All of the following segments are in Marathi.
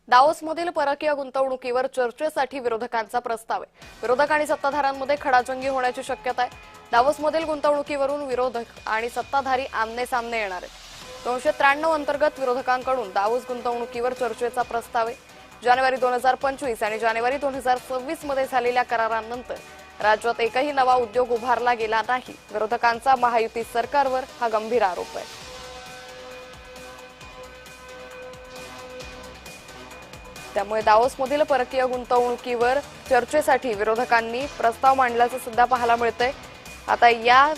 दावोसमधील परकीय गुंतवणुकीवर चर्चेसाठी विरोधकांचा प्रस्ताव आहे। विरोधक आणि सत्ताधाऱ्यांमध्ये खडाजंगी होण्याची शक्यता आहे। दावोसमधील गुंतवणुकीवरून विरोधक आणि सत्ताधारी आमने-सामने येणार आहेत। 293 अंतर्गत विरोधकांकडून दावोस गुंतवणुकीवर चर्चेचा प्रस्ताव आहे। जानेवारी 2025 आणि जानेवारी 2026 मध्ये झालेल्या करारानंतर राज्यात एकही नवा उद्योग उभारला गेला नाही। विरोधकांचा महायुती सरकारवर हा गंभीर आरोप आहे। त्यामुळे दावोसमधील परकीय गुंतवणुकीवर चर्चेसाठी विरोधकांनी प्रस्ताव मांडल्याचं सुद्धा पाहायला मिळतंय। आता या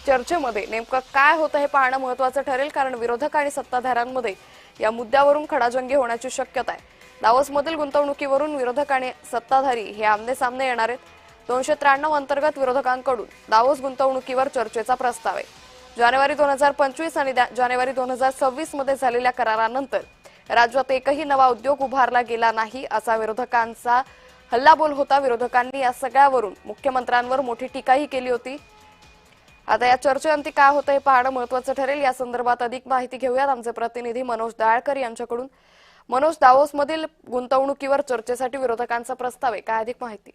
चर्चेमध्ये नेमकं काय होतं हे पाहणं महत्त्वाचं ठरेल, कारण विरोधक आणि सत्ताधाऱ्यांमध्ये या मुद्द्यावरून खडाजंगी होण्याची शक्यता आहे। दावोसमधील गुंतवणुकीवरून विरोधक आणि सत्ताधारी हे आमने-सामने येणार आहेत। 293 अंतर्गत विरोधकांकडून दावोस गुंतवणुकीवर चर्चेचा प्रस्ताव आहे। जानेवारी 2025 आणि जानेवारी 2026 मध्ये झालेल्या करारानंतर राज्यात एकही नवा उद्योग उभारला गेला नाही असा विरोधकांचा हल्लाबोल होता। विरोधकांनी या सगळ्यावरून मुख्यमंत्र्यांवर मोठी टीकाही केली होती। आता या चर्चेअंती काय होतं हे पाहणं महत्त्वाचं ठरेल। या संदर्भात अधिक माहिती घेऊयात आमचे प्रतिनिधी मनोज दाळकर यांच्याकडून। मनोज, दावोसमधील गुंतवणुकीवर चर्चेसाठी विरोधकांचा प्रस्ताव आहे, काय अधिक माहिती?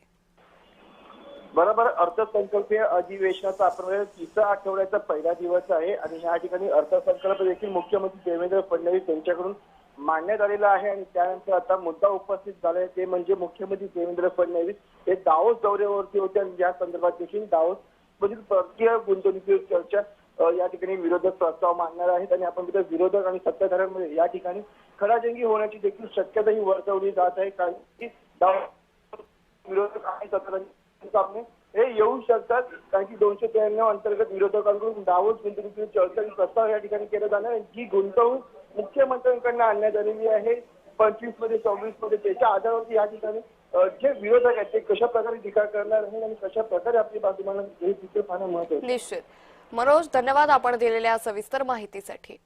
बरोबर, अर्थसंकल्पीय अधिवेशनाचा आपण 30 आठवड्याचा पहिला दिवस आहे आणि या ठिकाणी अर्थसंकल्प देखील मुख्यमंत्री देवेंद्र फडणवीस यांच्याकडून मांडण्यात आलेला आहे। आणि त्यानंतर आता मुद्दा उपस्थित झाला आहे ते म्हणजे मुख्यमंत्री देवेंद्र फडणवीस हे दावोस दौऱ्यावरती होते आणि या संदर्भात देखील दावोस मधील परकीय गुंतवणुकीवर चर्चा या ठिकाणी विरोधक प्रस्ताव मांडणार आहेत। आणि आपण बघतो विरोधक आणि सत्ताधाऱ्यांमध्ये या ठिकाणी खडाजंगी होण्याची देखील शक्यता ही वर्तवली जात आहे, कारण की विरोधक आणि सत्ताधारी हे येऊ शकतात, कारण की 293 अंतर्गत विरोधकांकडून दावोस गुंतवणुकीवर चर्चा प्रस्ताव या ठिकाणी केला जाणार आहे। जी गुंतवणूक मुख्यमंत्र्यांकडून आणण्यात आलेली आहे 25 मध्ये 26 मध्ये, त्याच्या आधारावरती या ठिकाणी जे विरोधक आहेत ते कशा प्रकारे टीका करणार आहेत आणि कशा प्रकारे आपली बाजू मांडणार हे तिथे पाहणं महत्त्वाचं आहे। निश्चित मनोज, धन्यवाद आपण दिलेल्या सविस्तर माहितीसाठी।